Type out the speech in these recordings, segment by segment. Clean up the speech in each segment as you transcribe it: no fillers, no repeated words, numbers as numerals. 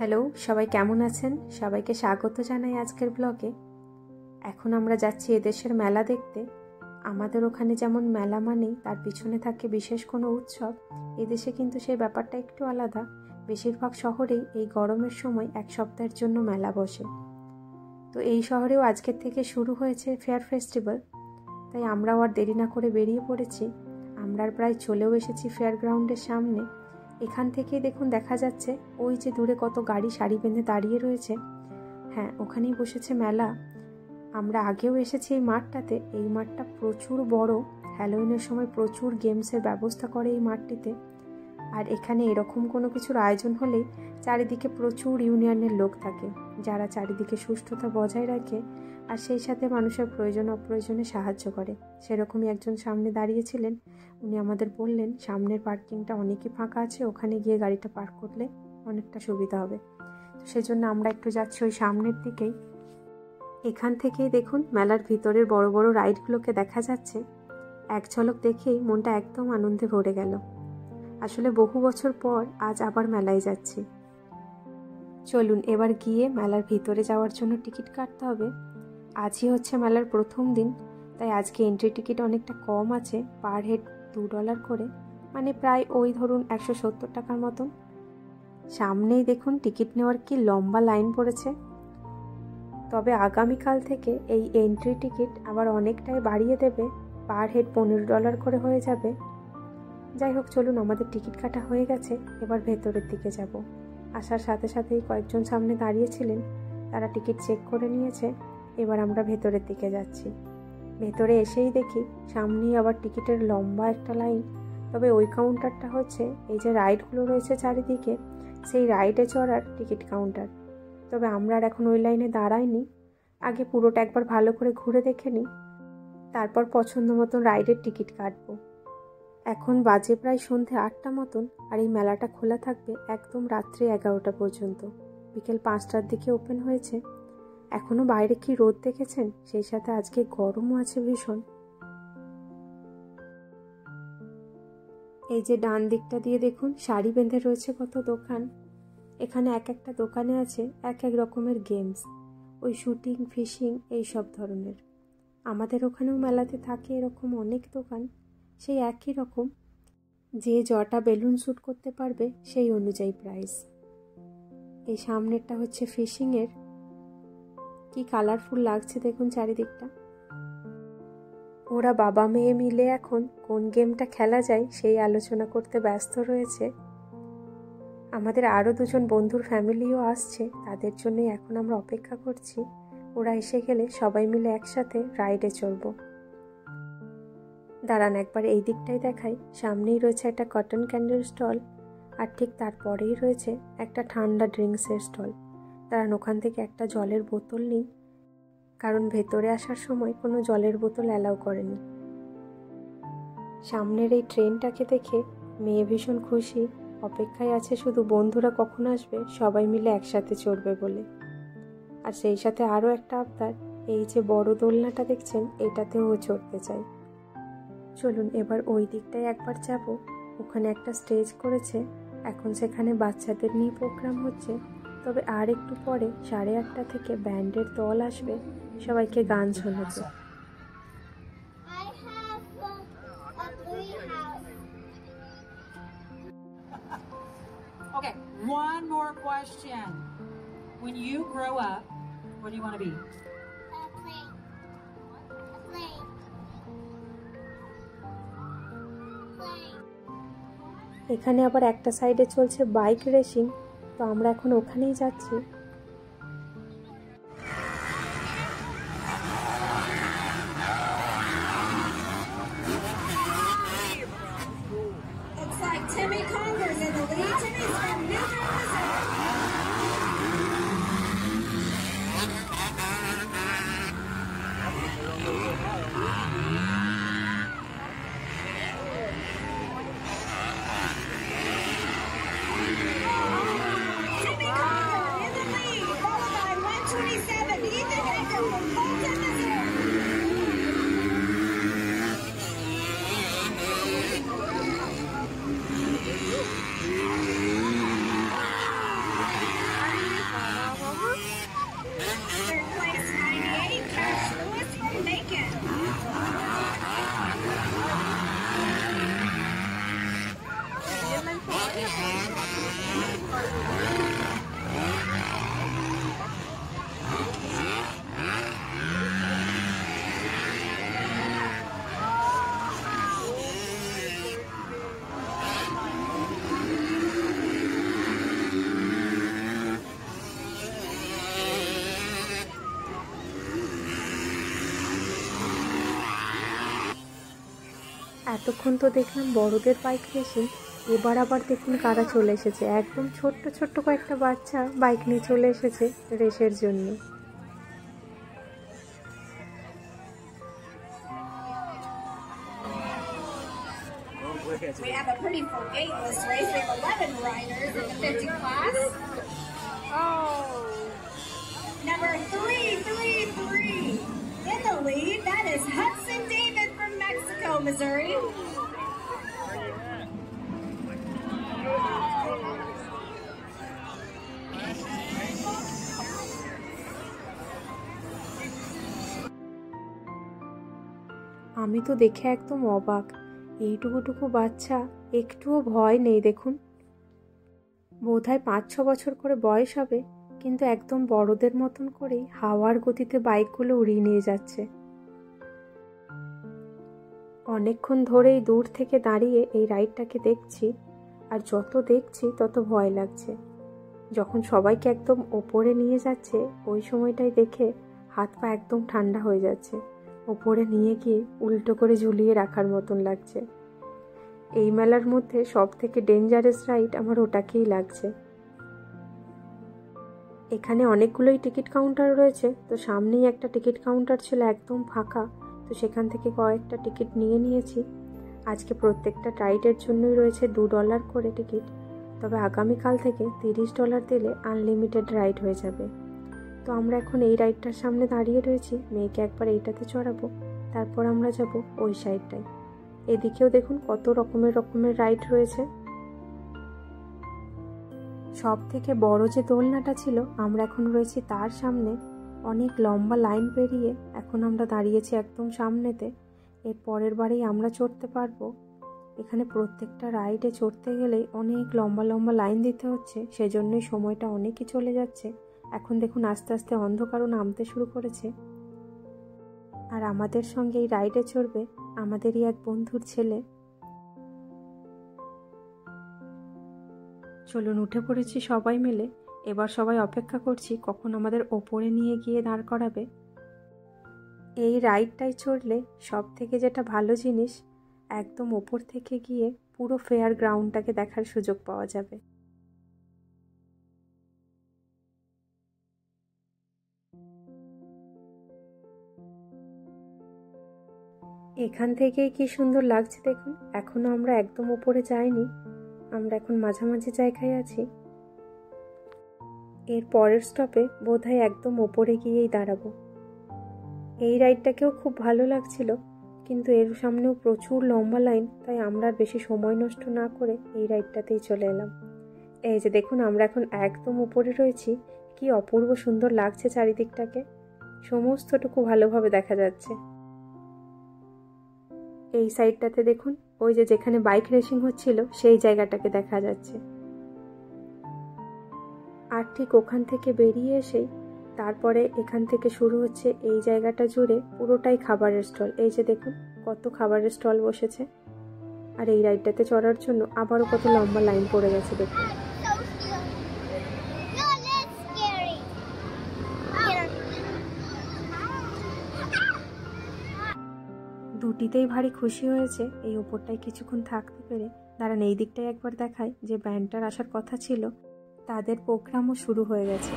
Hello, সবাই কেমন আছেন? সবাইকে স্বাগত জানাই আজকের ব্লগে। এখন আমরা যাচ্ছি এদেশের মেলা দেখতে। আমাদের ওখানে যেমন মেলা মানেই তার পিছনে থাকে বিশেষ কোনো উৎসব, এদেশে কিন্তু সেই ব্যাপারটা একটু আলাদা। বেশিরভাগ শহরেই এই গরমের সময় এক সপ্তাহের জন্য মেলা বসে। তো এই শহরেও আজকের থেকে শুরু হয়েছে ফেয়ার ফেস্টিভ্যাল। তাই আমরাও আর দেরি না করে বেরিয়ে পড়েছি। আমরা প্রায় চলেও এসেছি ফেয়ার গ্রাউন্ডের সামনে। এখান থেকেই দেখুন দেখা যাচ্ছে ওই যে দূরে কত গাড়ি সারি বেঁধে দাঁড়িয়ে রয়েছে। হ্যাঁ, ওখানেই বসেছে মেলা। আমরা আগেও এসেছি এই মাঠটাতে। এই মাঠটা প্রচুর বড়। হ্যালোউইনের সময় প্রচুর গেমসের ব্যবস্থা করে এই মাঠটিতে। আর এখানে এরকম কোনো কিছুর আয়োজন হলেই চারিদিকে প্রচুর ইউনিয়নের লোক থাকে, যারা চারিদিকে সুস্থতা বজায় রাখে আর সেই সাথে মানুষের প্রয়োজন অপ্রয়োজনে সাহায্য করে। সেরকমই একজন সামনে দাঁড়িয়েছিলেন। উনি আমাদের বললেন সামনের পার্কিংটা অনেকই ফাঁকা আছে, ওখানে গিয়ে গাড়িটা পার্ক করলে অনেকটা সুবিধা হবে। তো সেজন্য আমরা একটু যাচ্ছি ওই সামনের দিকেই। এখান থেকেই দেখুন মেলার ভিতরের বড় বড় রাইডগুলোকে দেখা যাচ্ছে। এক ঝলক দেখেই মনটা একদম আনন্দে ভরে গেল। আসলে বহু বছর পর আজ আবার মেলায় যাচ্ছি। চলুন এবার গিয়ে মেলার ভিতরে যাওয়ার জন্য টিকিট কাটতে হবে। আজই হচ্ছে মেলার প্রথম দিন, তাই আজকে এন্ট্রি টিকিট অনেকটা কম আছে, পার হেড $2 করে, মানে প্রায় ওই ধরুন 170 টাকার মতন। সামনেই দেখুন টিকিট নেওয়ার কি লম্বা লাইন পড়েছে। তবে আগামীকাল থেকে এই এন্ট্রি টিকিট আবার অনেকটাই বাড়িয়ে দেবে, পার হেড $15 করে হয়ে যাবে। যাই হোক, চলুন, আমাদের টিকিট কাটা হয়ে গেছে, এবার ভেতরের দিকে যাব। আসার সাথে সাথেই কয়েকজন সামনে দাঁড়িয়েছিলেন, তারা টিকিট চেক করে নিয়েছে। এবার আমরা ভেতরের দিকে যাচ্ছি। ভেতরে এসেই দেখি সামনেই আবার টিকিটের লম্বা একটা লাইন। তবে ওই কাউন্টারটা হচ্ছে এই যে রাইডগুলো রয়েছে চারিদিকে, সেই রাইডে চড়ার টিকিট কাউন্টার। তবে আমরা আর এখন ওই লাইনে দাঁড়াইনি, আগে পুরোটা একবার ভালো করে ঘুরে দেখে নিই, তারপর পছন্দ মতন রাইডের টিকিট কাটবো। এখন বাজে প্রায় সন্ধে 8টা মতন, আর এই মেলাটা খোলা থাকবে একদম রাত্রি 11টা পর্যন্ত। বিকেল 5টার দিকে ওপেন হয়েছে। এখনো বাইরে কি রোদ দেখেছেন, সেই সাথে আজকে গরমও আছে ভীষণ। এই যে ডান দিকটা দিয়ে দেখুন সারি বেঁধে রয়েছে কত দোকান। এখানে এক একটা দোকানে আছে এক এক রকমের গেমস, ওই শুটিং, ফিশিং, এই সব ধরনের। আমাদের ওখানেও মেলাতে থাকে এরকম অনেক দোকান, সেই একই রকম। যে যটা বেলুন শ্যুট করতে পারবে সেই অনুযায়ী প্রাইস। এই সামনেরটা হচ্ছে ফিশিংয়ের। কি কালারফুল লাগছে দেখুন চারিদিকটা। ওরা বাবা মেয়ে মিলে এখন কোন গেমটা খেলা যায় সেই আলোচনা করতে ব্যস্ত রয়েছে। আমাদের আরও দুজন বন্ধুর ফ্যামিলিও আসছে, তাদের জন্যই এখন আমরা অপেক্ষা করছি। ওরা এসে গেলে সবাই মিলে একসাথে রাইডে চড়ব। দাঁড়ান একবার এই দিকটাই দেখাই। সামনেই রয়েছে একটা কটন ক্যান্ডেল স্টল, আর ঠিক তারপরেই রয়েছে একটা ঠান্ডা ড্রিঙ্কসের স্টল। দাঁড়ান, ওখান থেকে একটা জলের বোতল নিই, কারণ ভেতরে আসার সময় কোনো জলের বোতল অ্যালাউ করেনি। সামনের এই ট্রেনটাকে দেখে মেয়ে ভীষণ খুশি, অপেক্ষায় আছে শুধু বন্ধুরা কখন আসবে সবাই মিলে একসাথে চড়বে বলে। আর সেই সাথে আরও একটা আবদার, এই যে বড় দোলনাটা দেখছেন এটাতেও চড়তে চাই। চলুন এবার ওই দিকটায় একবার যাব। ওখানে একটা স্টেজ করেছে, এখন সেখানে বাচ্চাদের নিয়ে প্রোগ্রাম হচ্ছে। তবে আর একটু পরে 8:30 থেকে ব্যান্ডের দল আসবে সবাইকে গান শোনাতে। Okay, one more question. When you grow up, what do you want to be? এখানে আবার একটা সাইডে চলছে বাইক রেসিং, তো আমরা এখন ওখানেই যাচ্ছি। এতক্ষণ তো দেখলাম বড়দের বাইক রেসিং, এবার আবার দেখুন কারা চলে এসেছে। একদম ছোট্ট ছোট্ট কয়েকটা বাচ্চা বাইক নিয়ে চলে এসেছে রেসের জন্য। We have a pretty forgateless race. We have 11 riders in the 50 class. Oh. Number 333 in the lead. That is Hudson David from Mexico, Missouri. আমি তো দেখে একদম অবাক, এইটুকুটুকু বাচ্চা, একটুও ভয় নেই। দেখুন, বোধহয় 5-6 বছর করে বয়স হবে, কিন্তু একদম বড়দের মতন করেই হাওয়ার গতিতে বাইকগুলো উড়িয়ে নিয়ে যাচ্ছে। অনেকক্ষণ ধরেই দূর থেকে দাঁড়িয়ে এই রাইডটাকে দেখছি, আর যত দেখছি তত ভয় লাগছে। যখন সবাইকে একদম ওপরে নিয়ে যাচ্ছে, ওই সময়টাই দেখে হাত পা একদম ঠান্ডা হয়ে যাচ্ছে। ওপরে নিয়ে গিয়ে উল্টো করে ঝুলিয়ে রাখার মতন লাগছে। এই মেলার মধ্যে সব থেকে ডেঞ্জারাস রাইড আমার ওটাকেই লাগছে। এখানে অনেকগুলোই টিকিট কাউন্টার রয়েছে, তো সামনেই একটা টিকিট কাউন্টার ছিল একদম ফাঁকা, তো সেখান থেকে কয়েকটা টিকিট নিয়েছি। আজকে প্রত্যেকটা রাইডের জন্যই রয়েছে $2 করে টিকিট, তবে আগামীকাল থেকে $30 দিলে আনলিমিটেড রাইড হয়ে যাবে। তো আমরা এখন এই রাইডটার সামনে দাঁড়িয়ে রয়েছি, মেয়েকে একবার এইটাতে চড়াবো, তারপর আমরা যাব ওই সাইডটায়। এদিকেও দেখুন কত রকমের রাইড রয়েছে। সব থেকে বড় যে দোলনাটা ছিল, আমরা এখন রয়েছি তার সামনে। অনেক লম্বা লাইন পেরিয়ে এখন আমরা দাঁড়িয়েছি একদম সামনেতে। এর পরের বারেই আমরা চড়তে পারবো। এখানে প্রত্যেকটা রাইডে চড়তে গেলেই অনেক লম্বা লাইন দিতে হচ্ছে, সেজন্যই সময়টা অনেকই চলে যাচ্ছে। এখন দেখুন আস্তে আস্তে অন্ধকারও নামতে শুরু করেছে। আর আমাদের সঙ্গে এই রাইডে চড়বে আমাদেরই এক বন্ধুর ছেলে। চলুন, উঠে পড়েছি সবাই মিলে। এবার সবাই অপেক্ষা করছি কখন আমাদের ওপরে নিয়ে গিয়ে দাঁড় করাবে। এই রাইডটাই চড়লে সব থেকে যেটা ভালো জিনিস, একদম ওপর থেকে গিয়ে পুরো ফেয়ার গ্রাউন্ডটাকে দেখার সুযোগ পাওয়া যাবে। এখান থেকেই কি সুন্দর লাগছে দেখুন। এখনো আমরা একদম ওপরে যাইনি, আমরা এখন মাঝামাঝি জায়গায় আছি। এর পরের স্টপে বোধহয় একদম ওপরে গিয়েই দাঁড়াবো। এই রাইডটাকেও খুব ভালো লাগছিল, কিন্তু এর সামনেও প্রচুর লম্বা লাইন, তাই আমরা আর বেশি সময় নষ্ট না করে এই রাইডটাতেই চলে এলাম। এই যে দেখুন, আমরা এখন একদম উপরে রয়েছি। কি অপূর্ব সুন্দর লাগছে চারিদিকটাকে, সমস্তটুকু ভালোভাবে দেখা যাচ্ছে। এই সাইডটাতে দেখুন, ওই যে যেখানে বাইক রেসিং হচ্ছিল সেই জায়গাটাকে দেখা যাচ্ছে। আর ঠিক ওখান থেকে বেরিয়ে এসেই তারপরে এখান থেকে শুরু হচ্ছে এই জায়গাটা জুড়ে পুরোটাই খাবারের স্টল। এই যে দেখুন কত খাবারের স্টল বসেছে। আর এই রাইডটাতে চড়ার জন্য আবারও কত লম্বা লাইন পড়ে গেছে দেখুন। দুটিতেই ভারী খুশি হয়েছে এই ওপরটায় কিছুক্ষণ থাকতে পেরে। দাঁড়ান, এই দিকটায় একবার দেখায় যে ব্যান্ডটার আসার কথা ছিল, তাদের প্রোগ্রামও শুরু হয়ে গেছে।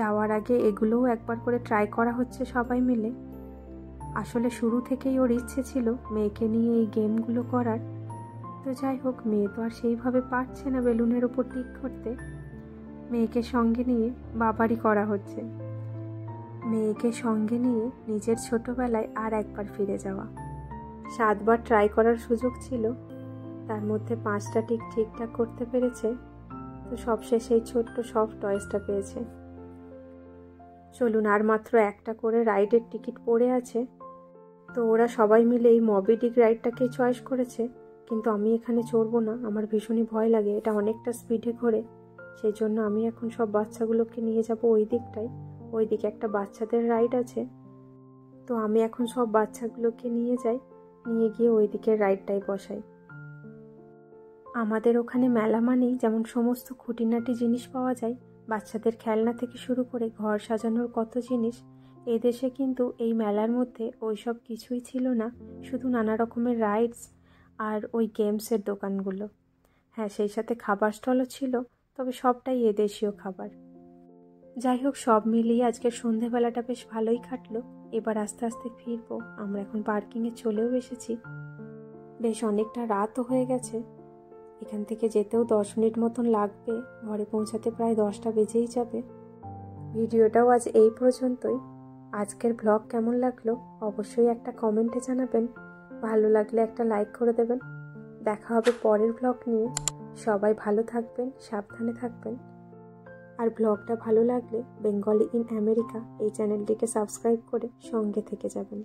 যাওয়ার আগে এগুলোও একবার করে ট্রাই করা হচ্ছে সবাই মিলে। আসলে শুরু থেকেই ওর ইচ্ছে ছিল মেয়েকে নিয়ে এই গেমগুলো করার, তো যাই হোক, মেয়ে তো আর সেইভাবে পারছে না বেলুনের ওপর টিক করতে। মেয়েকে সঙ্গে নিয়ে বাবারই করা হচ্ছে। মেয়েকে সঙ্গে নিয়ে নিজের ছোটবেলায় আর একবার ফিরে যাওয়া। 7 বার ট্রাই করার সুযোগ ছিল, তার মধ্যে 5টা ঠিকঠাক করতে পেরেছে, তো সবশেষে এই ছোট্ট সফট টয়েসটা পেয়েছে। চলুন, আর মাত্র একটা করে রাইডের টিকিট পড়ে আছে, তো ওরা সবাই মিলে এই মবি ডিক রাইডটাকেই চয়েস করেছে, কিন্তু আমি এখানে চড়বো না, আমার ভীষণই ভয় লাগে, এটা অনেকটা স্পিডে ঘোরে। সেই জন্য আমি এখন সব বাচ্চাগুলোকে নিয়ে যাব ওই দিকটায়। ওই দিকে একটা বাচ্চাদের রাইড আছে, তো আমি এখন সব বাচ্চাগুলোকে নিয়ে যাই, নিয়ে গিয়ে ওই দিকের রাইডটাই বসাই। আমাদের ওখানে মেলা মানেই যেমন সমস্ত খুঁটিনাটি জিনিস পাওয়া যায়, বাচ্চাদের খেলনা থেকে শুরু করে ঘর সাজানোর কত জিনিস, এদেশে কিন্তু এই মেলার মধ্যে ওইসব কিছুই ছিল না, শুধু নানা রকমের রাইডস আর ওই গেমসের দোকানগুলো। হ্যাঁ, সেই সাথে খাবার স্টলও ছিল, তবে সবটাই এদেশীয় খাবার। যাই হোক, সব মিলিয়ে আজকের সন্ধেবেলাটা বেশ ভালোই কাটলো। এবার আস্তে আস্তে ফিরবো, আমরা এখন পার্কিংয়ে চলেও এসেছি। বেশ অনেকটা রাতও হয়ে গেছে, এখান থেকে যেতেও 10 মিনিট মতন লাগবে, ঘরে পৌঁছাতে প্রায় 10টা বেজেই যাবে। ভিডিওটাও আজ এই পর্যন্তই। আজকের ব্লগ কেমন লাগলো অবশ্যই একটা কমেন্টে জানাবেন, ভালো লাগলে একটা লাইক করে দেবেন। দেখা হবে পরের ব্লগ নিয়ে। সবাই ভালো থাকবেন, সাবধানে থাকবেন। আর ব্লগটা ভালো লাগলে বেঙ্গলি ইন আমেরিকা এই চ্যানেলটিকে সাবস্ক্রাইব করে সঙ্গে থেকে যাবেন।